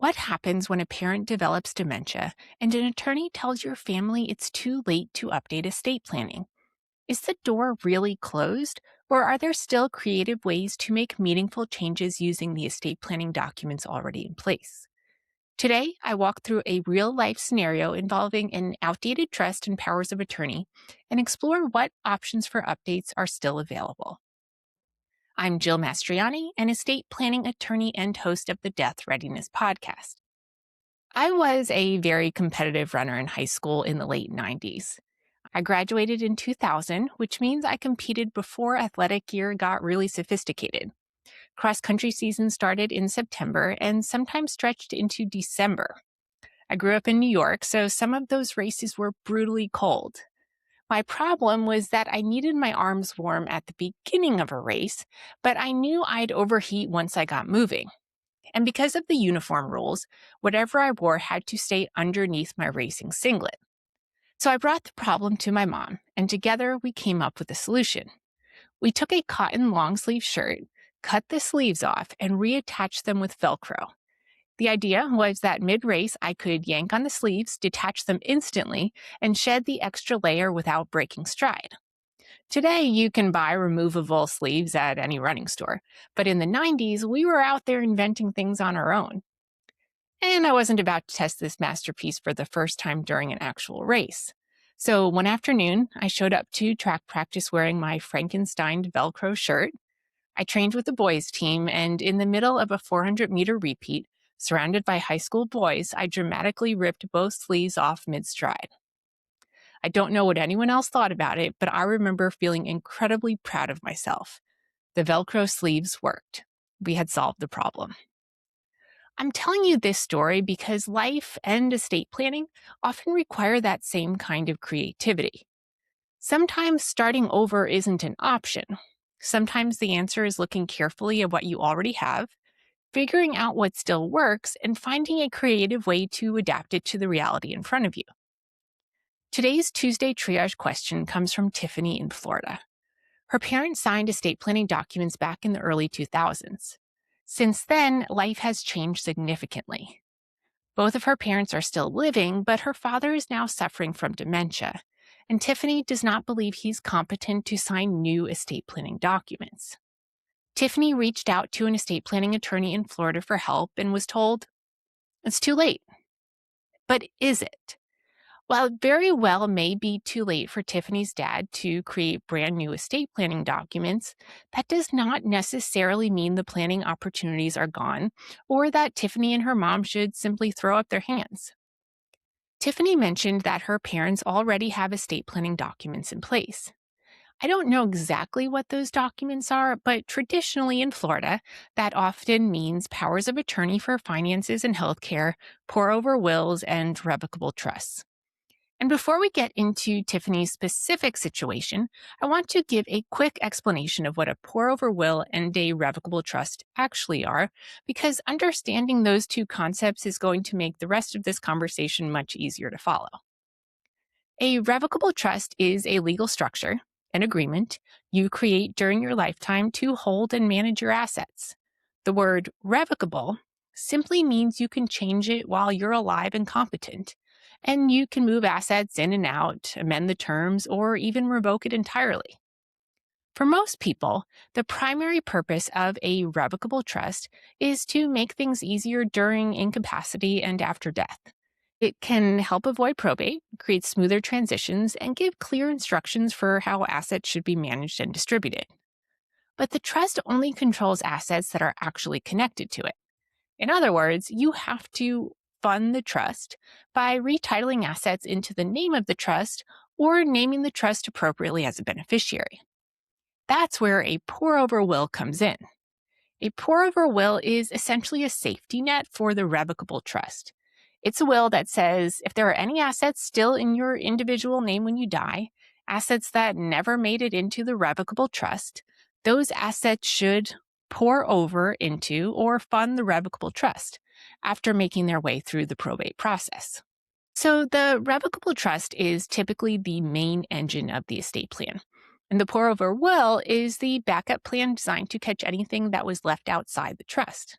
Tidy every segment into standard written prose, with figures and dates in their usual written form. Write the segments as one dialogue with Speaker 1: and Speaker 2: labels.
Speaker 1: What happens when a parent develops dementia and an attorney tells your family it's too late to update estate planning? Is the door really closed, or are there still creative ways to make meaningful changes using the estate planning documents already in place? Today, I walk through a real life scenario involving an outdated trust and powers of attorney and explore what options for updates are still available. I'm Jill Mastriani, an estate planning attorney and host of the Death Readiness Podcast. I was a very competitive runner in high school in the late 90s. I graduated in 2000, which means I competed before athletic gear got really sophisticated. Cross country season started in September and sometimes stretched into December. I grew up in New York, so some of those races were brutally cold. My problem was that I needed my arms warm at the beginning of a race, but I knew I'd overheat once I got moving. And because of the uniform rules, whatever I wore had to stay underneath my racing singlet. So I brought the problem to my mom, and together we came up with a solution. We took a cotton long sleeve shirt, cut the sleeves off, and reattached them with Velcro. The idea was that mid-race, I could yank on the sleeves, detach them instantly, and shed the extra layer without breaking stride. Today, you can buy removable sleeves at any running store, but in the 90s, we were out there inventing things on our own. And I wasn't about to test this masterpiece for the first time during an actual race. So one afternoon, I showed up to track practice wearing my Frankenstein Velcro shirt. I trained with the boys team, and in the middle of a 400-meter repeat, surrounded by high school boys, I dramatically ripped both sleeves off mid-stride. I don't know what anyone else thought about it, but I remember feeling incredibly proud of myself. The Velcro sleeves worked. We had solved the problem. I'm telling you this story because life and estate planning often require that same kind of creativity. Sometimes starting over isn't an option. Sometimes the answer is looking carefully at what you already have, figuring out what still works, and finding a creative way to adapt it to the reality in front of you. Today's Tuesday Triage question comes from Tiffany in Florida. Her parents signed estate planning documents back in the early 2000s. Since then, life has changed significantly. Both of her parents are still living, but her father is now suffering from dementia, and Tiffany does not believe he's competent to sign new estate planning documents. Tiffany reached out to an estate planning attorney in Florida for help and was told, "It's too late." But is it? While it very well may be too late for Tiffany's dad to create brand new estate planning documents, that does not necessarily mean the planning opportunities are gone or that Tiffany and her mom should simply throw up their hands. Tiffany mentioned that her parents already have estate planning documents in place. I don't know exactly what those documents are, but traditionally in Florida, that often means powers of attorney for finances and healthcare, pour-over wills, and revocable trusts. And before we get into Tiffany's specific situation, I want to give a quick explanation of what a pour-over will and a revocable trust actually are, because understanding those two concepts is going to make the rest of this conversation much easier to follow. A revocable trust is a legal structure, an agreement, you create during your lifetime to hold and manage your assets. The word revocable simply means you can change it while you're alive and competent, and you can move assets in and out, amend the terms, or even revoke it entirely. For most people, the primary purpose of a revocable trust is to make things easier during incapacity and after death. It can help avoid probate, create smoother transitions, and give clear instructions for how assets should be managed and distributed. But the trust only controls assets that are actually connected to it. In other words, you have to fund the trust by retitling assets into the name of the trust or naming the trust appropriately as a beneficiary. That's where a pour-over will comes in. A pour-over will is essentially a safety net for the revocable trust. It's a will that says if there are any assets still in your individual name when you die, assets that never made it into the revocable trust, those assets should pour over into or fund the revocable trust after making their way through the probate process. So the revocable trust is typically the main engine of the estate plan. And the pour-over will is the backup plan designed to catch anything that was left outside the trust.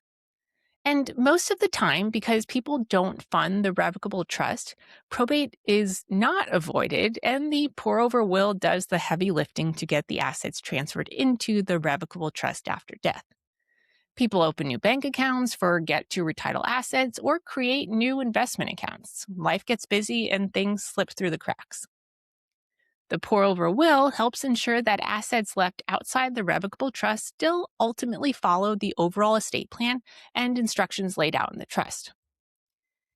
Speaker 1: And most of the time, because people don't fund the revocable trust, probate is not avoided, and the pour over will does the heavy lifting to get the assets transferred into the revocable trust after death. People open new bank accounts, forget to retitle assets, or create new investment accounts. Life gets busy and things slip through the cracks. The pour over will helps ensure that assets left outside the revocable trust still ultimately follow the overall estate plan and instructions laid out in the trust.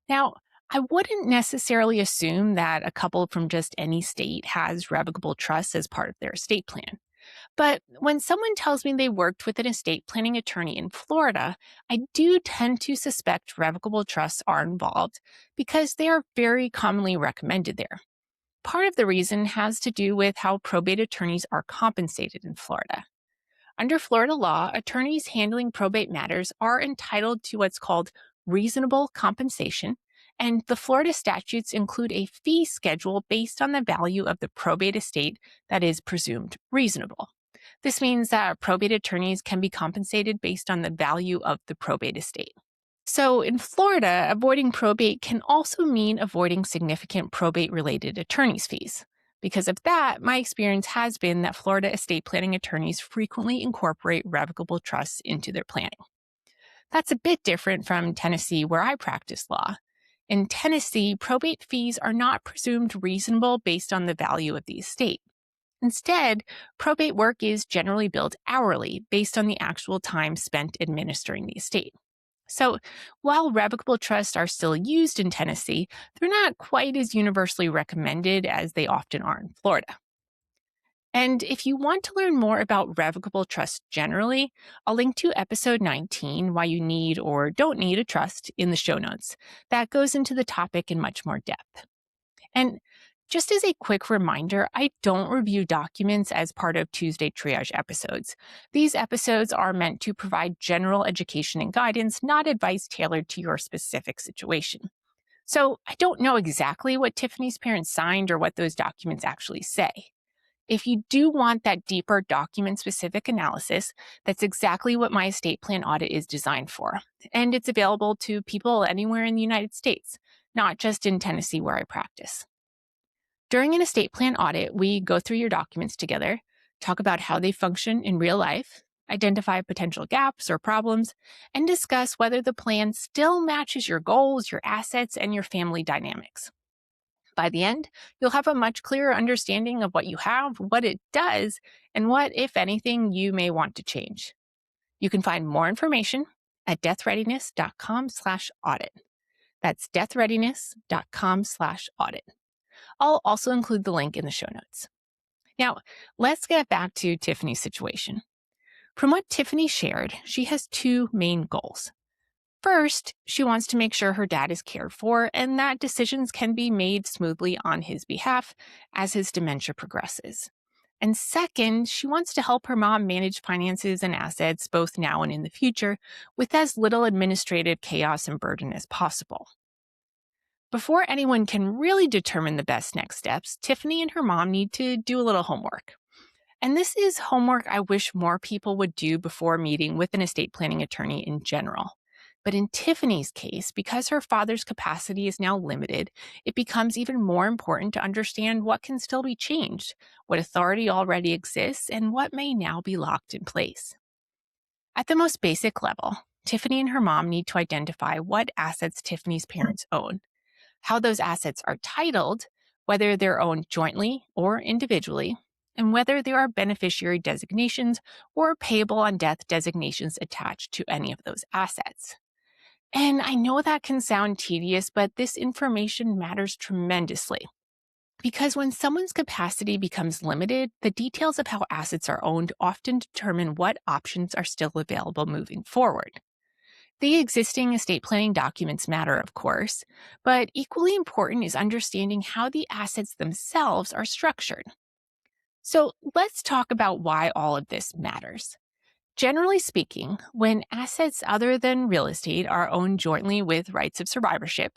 Speaker 1: Now, I wouldn't necessarily assume that a couple from just any state has revocable trusts as part of their estate plan. But when someone tells me they worked with an estate planning attorney in Florida, I do tend to suspect revocable trusts are involved because they are very commonly recommended there. Part of the reason has to do with how probate attorneys are compensated in Florida. Under Florida law, attorneys handling probate matters are entitled to what's called reasonable compensation, and the Florida statutes include a fee schedule based on the value of the probate estate that is presumed reasonable. This means that probate attorneys can be compensated based on the value of the probate estate. So in Florida, avoiding probate can also mean avoiding significant probate-related attorney's fees. Because of that, my experience has been that Florida estate planning attorneys frequently incorporate revocable trusts into their planning. That's a bit different from Tennessee, where I practice law. In Tennessee, probate fees are not presumed reasonable based on the value of the estate. Instead, probate work is generally billed hourly based on the actual time spent administering the estate. So, while revocable trusts are still used in Tennessee, they're not quite as universally recommended as they often are in Florida. And if you want to learn more about revocable trusts generally, I'll link to episode 19, Why You Need or Don't Need a Trust, in the show notes. That goes into the topic in much more depth. And just as a quick reminder, I don't review documents as part of Tuesday Triage episodes. These episodes are meant to provide general education and guidance, not advice tailored to your specific situation. So I don't know exactly what Tiffany's parents signed or what those documents actually say. If you do want that deeper document-specific analysis, that's exactly what my estate plan audit is designed for. And it's available to people anywhere in the United States, not just in Tennessee where I practice. During an estate plan audit, we go through your documents together, talk about how they function in real life, identify potential gaps or problems, and discuss whether the plan still matches your goals, your assets, and your family dynamics. By the end, you'll have a much clearer understanding of what you have, what it does, and what, if anything, you may want to change. You can find more information at deathreadiness.com/audit. That's deathreadiness.com/audit. I'll also include the link in the show notes. Now, let's get back to Tiffany's situation. From what Tiffany shared, she has two main goals. First, she wants to make sure her dad is cared for and that decisions can be made smoothly on his behalf as his dementia progresses. And second, she wants to help her mom manage finances and assets both now and in the future with as little administrative chaos and burden as possible. Before anyone can really determine the best next steps, Tiffany and her mom need to do a little homework. And this is homework I wish more people would do before meeting with an estate planning attorney in general. But in Tiffany's case, because her father's capacity is now limited, it becomes even more important to understand what can still be changed, what authority already exists, and what may now be locked in place. At the most basic level, Tiffany and her mom need to identify what assets Tiffany's parents own, how those assets are titled, whether they're owned jointly or individually, and whether there are beneficiary designations or payable on death designations attached to any of those assets. And I know that can sound tedious, but this information matters tremendously. Because when someone's capacity becomes limited, the details of how assets are owned often determine what options are still available moving forward. The existing estate planning documents matter, of course, but equally important is understanding how the assets themselves are structured. So let's talk about why all of this matters. Generally speaking, when assets other than real estate are owned jointly with rights of survivorship,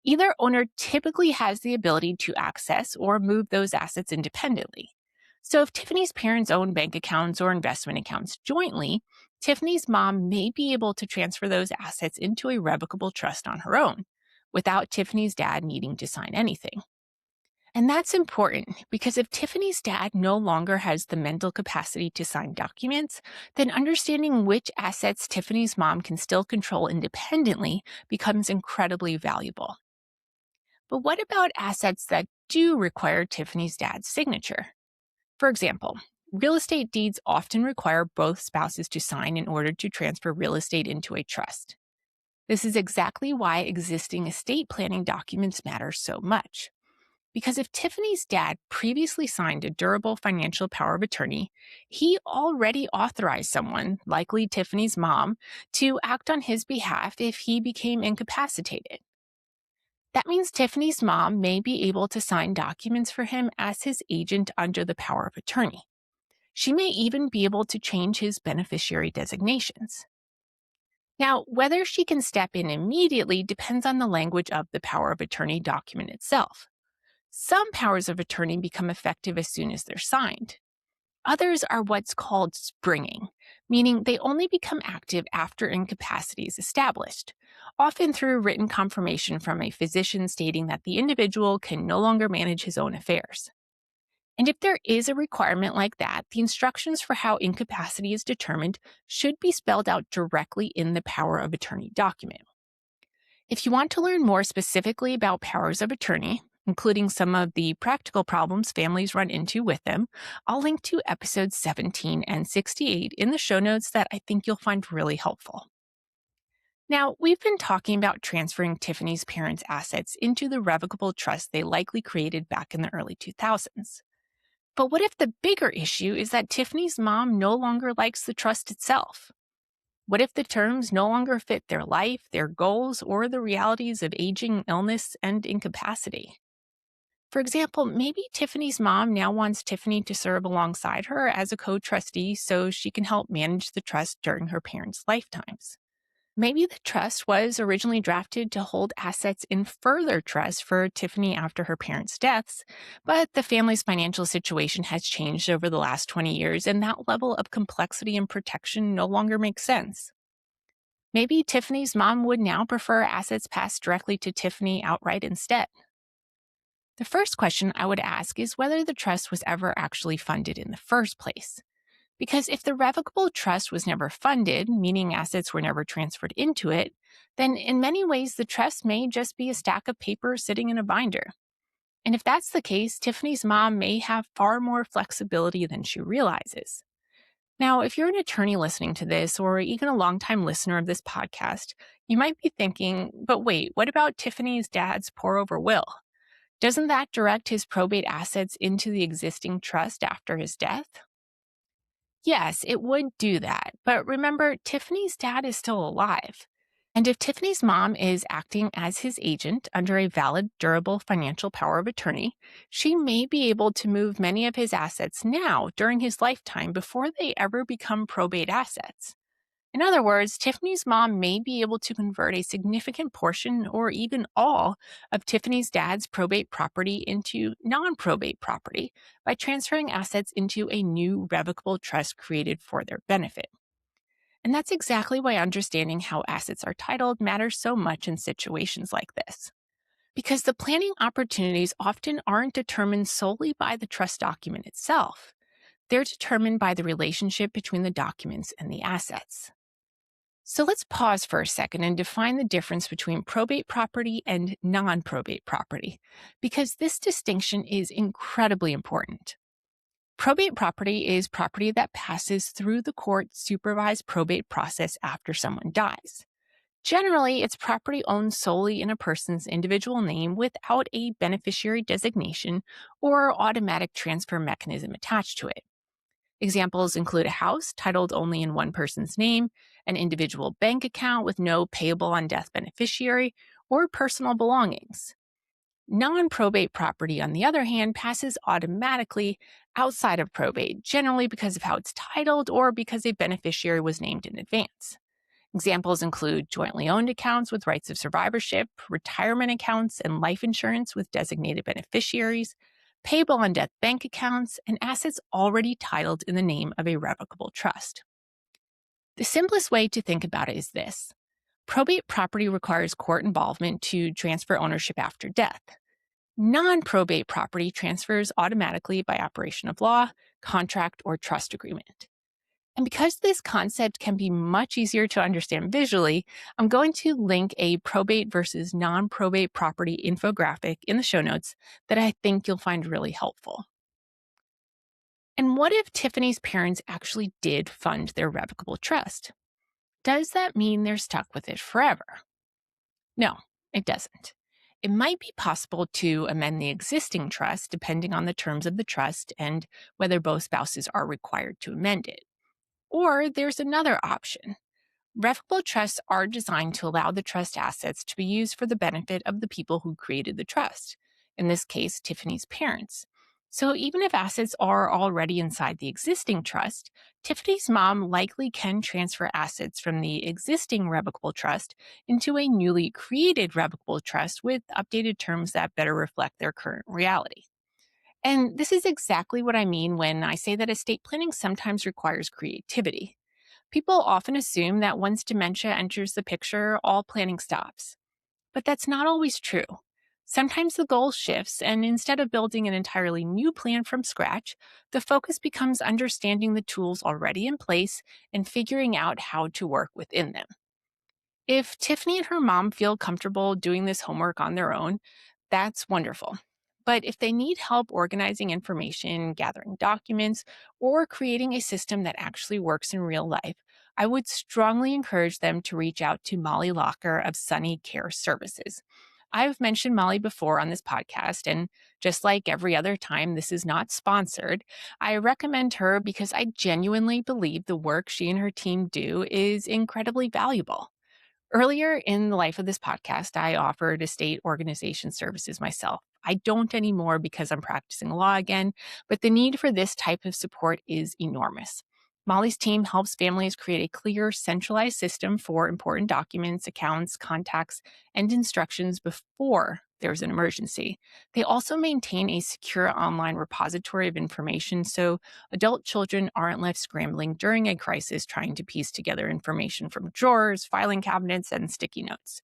Speaker 1: either owner typically has the ability to access or move those assets independently. So if Tiffany's parents own bank accounts or investment accounts jointly, Tiffany's mom may be able to transfer those assets into a revocable trust on her own, without Tiffany's dad needing to sign anything. And that's important because if Tiffany's dad no longer has the mental capacity to sign documents, then understanding which assets Tiffany's mom can still control independently becomes incredibly valuable. But what about assets that do require Tiffany's dad's signature? For example, real estate deeds often require both spouses to sign in order to transfer real estate into a trust. This is exactly why existing estate planning documents matter so much. Because if Tiffany's dad previously signed a durable financial power of attorney, he already authorized someone, likely Tiffany's mom, to act on his behalf if he became incapacitated. That means Tiffany's mom may be able to sign documents for him as his agent under the power of attorney. She may even be able to change his beneficiary designations. Now, whether she can step in immediately depends on the language of the power of attorney document itself. Some powers of attorney become effective as soon as they're signed. Others are what's called springing, meaning they only become active after incapacity is established, often through written confirmation from a physician stating that the individual can no longer manage his own affairs. And if there is a requirement like that, the instructions for how incapacity is determined should be spelled out directly in the power of attorney document. If you want to learn more specifically about powers of attorney, including some of the practical problems families run into with them, I'll link to episodes 17 and 68 in the show notes that I think you'll find really helpful. Now, we've been talking about transferring Tiffany's parents' assets into the revocable trust they likely created back in the early 2000s. But what if the bigger issue is that Tiffany's mom no longer likes the trust itself? What if the terms no longer fit their life, their goals, or the realities of aging, illness, and incapacity? For example, maybe Tiffany's mom now wants Tiffany to serve alongside her as a co-trustee so she can help manage the trust during her parents' lifetimes. Maybe the trust was originally drafted to hold assets in further trust for Tiffany after her parents' deaths, but the family's financial situation has changed over the last 20 years, and that level of complexity and protection no longer makes sense. Maybe Tiffany's mom would now prefer assets passed directly to Tiffany outright instead. The first question I would ask is whether the trust was ever actually funded in the first place. Because if the revocable trust was never funded, meaning assets were never transferred into it, then in many ways the trust may just be a stack of paper sitting in a binder. And if that's the case, Tiffany's mom may have far more flexibility than she realizes. Now, if you're an attorney listening to this, or even a longtime listener of this podcast, you might be thinking, but wait, what about Tiffany's dad's pour-over will? Doesn't that direct his probate assets into the existing trust after his death? Yes, it would do that. But remember, Tiffany's dad is still alive. And if Tiffany's mom is acting as his agent under a valid, durable financial power of attorney, she may be able to move many of his assets now during his lifetime before they ever become probate assets. In other words, Tiffany's mom may be able to convert a significant portion or even all of Tiffany's dad's probate property into non-probate property by transferring assets into a new revocable trust created for their benefit. And that's exactly why understanding how assets are titled matters so much in situations like this. Because the planning opportunities often aren't determined solely by the trust document itself. They're determined by the relationship between the documents and the assets. So let's pause for a second and define the difference between probate property and non-probate property, because this distinction is incredibly important. Probate property is property that passes through the court-supervised probate process after someone dies. Generally, it's property owned solely in a person's individual name without a beneficiary designation or automatic transfer mechanism attached to it. Examples include a house titled only in one person's name, an individual bank account with no payable on death beneficiary, or personal belongings. Non-probate property, on the other hand, passes automatically outside of probate, generally because of how it's titled or because a beneficiary was named in advance. Examples include jointly owned accounts with rights of survivorship, retirement accounts, and life insurance with designated beneficiaries, payable on death bank accounts, and assets already titled in the name of a revocable trust. The simplest way to think about it is this: probate property requires court involvement to transfer ownership after death. Non probate property transfers automatically by operation of law, contract, or trust agreement. And because this concept can be much easier to understand visually, I'm going to link a probate versus non probate property infographic in the show notes that I think you'll find really helpful. And what if Tiffany's parents actually did fund their revocable trust? Does that mean they're stuck with it forever? No, it doesn't. It might be possible to amend the existing trust depending on the terms of the trust and whether both spouses are required to amend it. Or there's another option. Revocable trusts are designed to allow the trust assets to be used for the benefit of the people who created the trust, in this case, Tiffany's parents. So even if assets are already inside the existing trust, Tiffany's mom likely can transfer assets from the existing revocable trust into a newly created revocable trust with updated terms that better reflect their current reality. And this is exactly what I mean when I say that estate planning sometimes requires creativity. People often assume that once dementia enters the picture, all planning stops. But that's not always true. Sometimes the goal shifts, and instead of building an entirely new plan from scratch, the focus becomes understanding the tools already in place and figuring out how to work within them. If Tiffany and her mom feel comfortable doing this homework on their own, that's wonderful. But if they need help organizing information, gathering documents, or creating a system that actually works in real life, I would strongly encourage them to reach out to Molly Locker of Sunny Care Services. I've mentioned Molly before on this podcast, and just like every other time, this is not sponsored. I recommend her because I genuinely believe the work she and her team do is incredibly valuable. Earlier in the life of this podcast, I offered estate organization services myself. I don't anymore because I'm practicing law again, but the need for this type of support is enormous. Molly's team helps families create a clear, centralized system for important documents, accounts, contacts, and instructions before there's an emergency. They also maintain a secure online repository of information so adult children aren't left scrambling during a crisis trying to piece together information from drawers, filing cabinets, and sticky notes.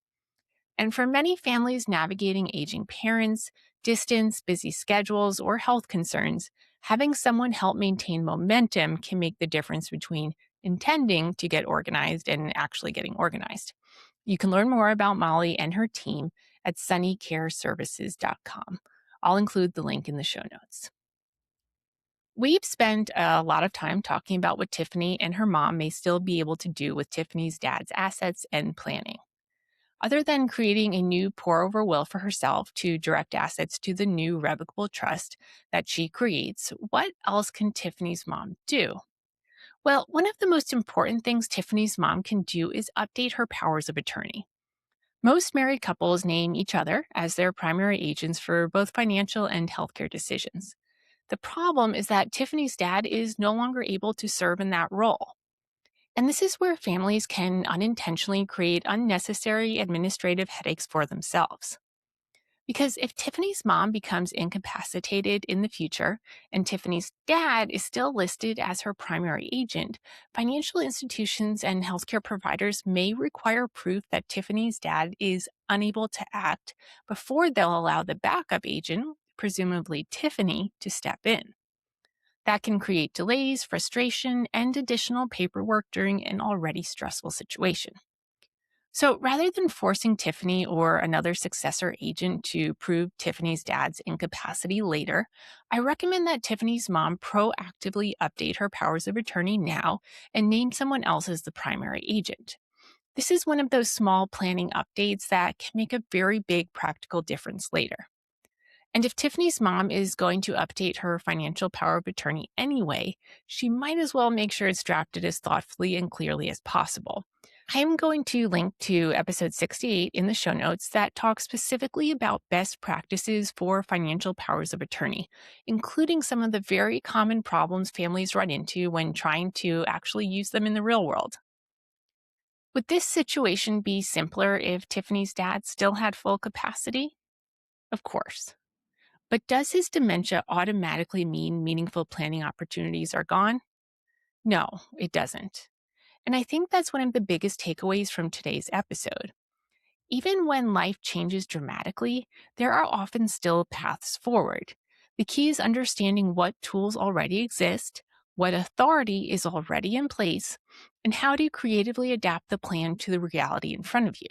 Speaker 1: And for many families navigating aging parents, distance, busy schedules, or health concerns, having someone help maintain momentum can make the difference between intending to get organized and actually getting organized. You can learn more about Molly and her team at sunnycareservices.com. I'll include the link in the show notes. We've spent a lot of time talking about what Tiffany and her mom may still be able to do with Tiffany's dad's assets and planning. Other than creating a new pour over will for herself to direct assets to the new revocable trust that she creates, what else can Tiffany's mom do? Well, one of the most important things Tiffany's mom can do is update her powers of attorney. Most married couples name each other as their primary agents for both financial and healthcare decisions. The problem is that Tiffany's dad is no longer able to serve in that role. And this is where families can unintentionally create unnecessary administrative headaches for themselves. Because if Tiffany's mom becomes incapacitated in the future and Tiffany's dad is still listed as her primary agent, financial institutions and healthcare providers may require proof that Tiffany's dad is unable to act before they'll allow the backup agent, presumably Tiffany, to step in. That can create delays, frustration, and additional paperwork during an already stressful situation. So rather than forcing Tiffany or another successor agent to prove Tiffany's dad's incapacity later, I recommend that Tiffany's mom proactively update her powers of attorney now and name someone else as the primary agent. This is one of those small planning updates that can make a very big practical difference later. And if Tiffany's mom is going to update her financial power of attorney anyway, she might as well make sure it's drafted as thoughtfully and clearly as possible. I'm going to link to episode 68 in the show notes that talks specifically about best practices for financial powers of attorney, including some of the very common problems families run into when trying to actually use them in the real world. Would this situation be simpler if Tiffany's dad still had full capacity? Of course. But does his dementia automatically mean meaningful planning opportunities are gone? No, it doesn't. And I think that's one of the biggest takeaways from today's episode. Even when life changes dramatically, there are often still paths forward. The key is understanding what tools already exist, what authority is already in place, and how to creatively adapt the plan to the reality in front of you.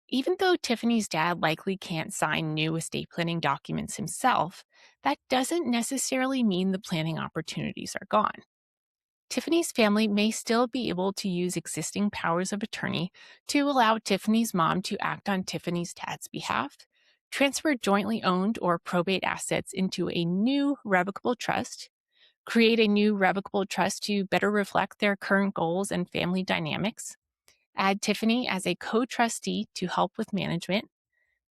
Speaker 1: Even though Tiffany's dad likely can't sign new estate planning documents himself, that doesn't necessarily mean the planning opportunities are gone. Tiffany's family may still be able to use existing powers of attorney to allow Tiffany's mom to act on Tiffany's dad's behalf, transfer jointly owned or probate assets into a new revocable trust, create a new revocable trust to better reflect their current goals and family dynamics, add Tiffany as a co trustee to help with management,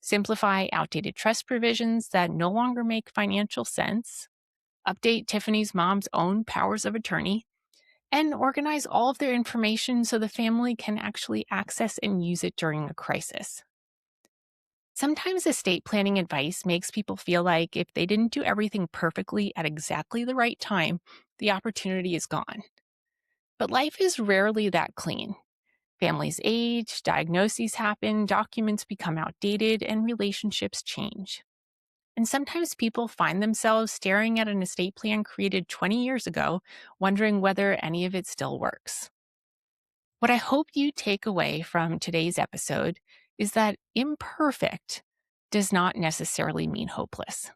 Speaker 1: simplify outdated trust provisions that no longer make financial sense, update Tiffany's mom's own powers of attorney, and organize all of their information so the family can actually access and use it during a crisis. Sometimes estate planning advice makes people feel like if they didn't do everything perfectly at exactly the right time, the opportunity is gone. But life is rarely that clean. Families age, diagnoses happen, documents become outdated, and relationships change. And sometimes people find themselves staring at an estate plan created 20 years ago, wondering whether any of it still works. What I hope you take away from today's episode is that imperfect does not necessarily mean hopeless.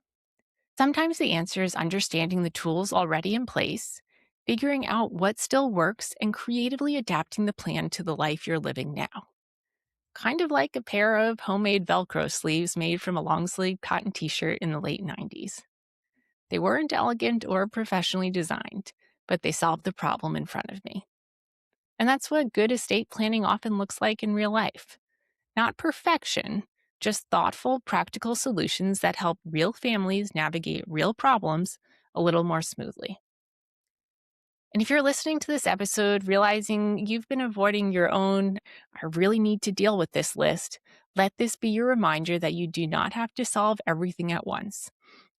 Speaker 1: Sometimes the answer is understanding the tools already in place, figuring out what still works, and creatively adapting the plan to the life you're living now. Kind of like a pair of homemade Velcro sleeves made from a long sleeve cotton t shirt in the late 90s. They weren't elegant or professionally designed, but they solved the problem in front of me. And that's what good estate planning often looks like in real life. Not perfection, just thoughtful, practical solutions that help real families navigate real problems a little more smoothly. And if you're listening to this episode realizing you've been avoiding your own, I really need to deal with this list, let this be your reminder that you do not have to solve everything at once.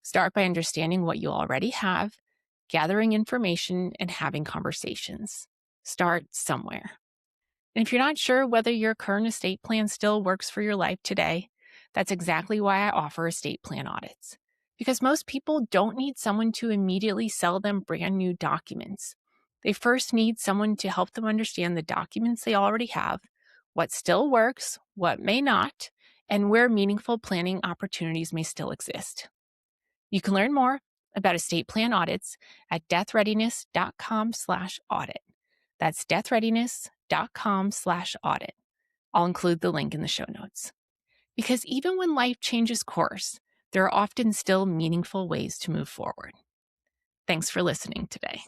Speaker 1: Start by understanding what you already have, gathering information, and having conversations. Start somewhere. And if you're not sure whether your current estate plan still works for your life today, that's exactly why I offer estate plan audits. Because most people don't need someone to immediately sell them brand new documents. They first need someone to help them understand the documents they already have, what still works, what may not, and where meaningful planning opportunities may still exist. You can learn more about estate plan audits at deathreadiness.com/audit. That's deathreadiness.com/audit. I'll include the link in the show notes. Because even when life changes course, there are often still meaningful ways to move forward. Thanks for listening today.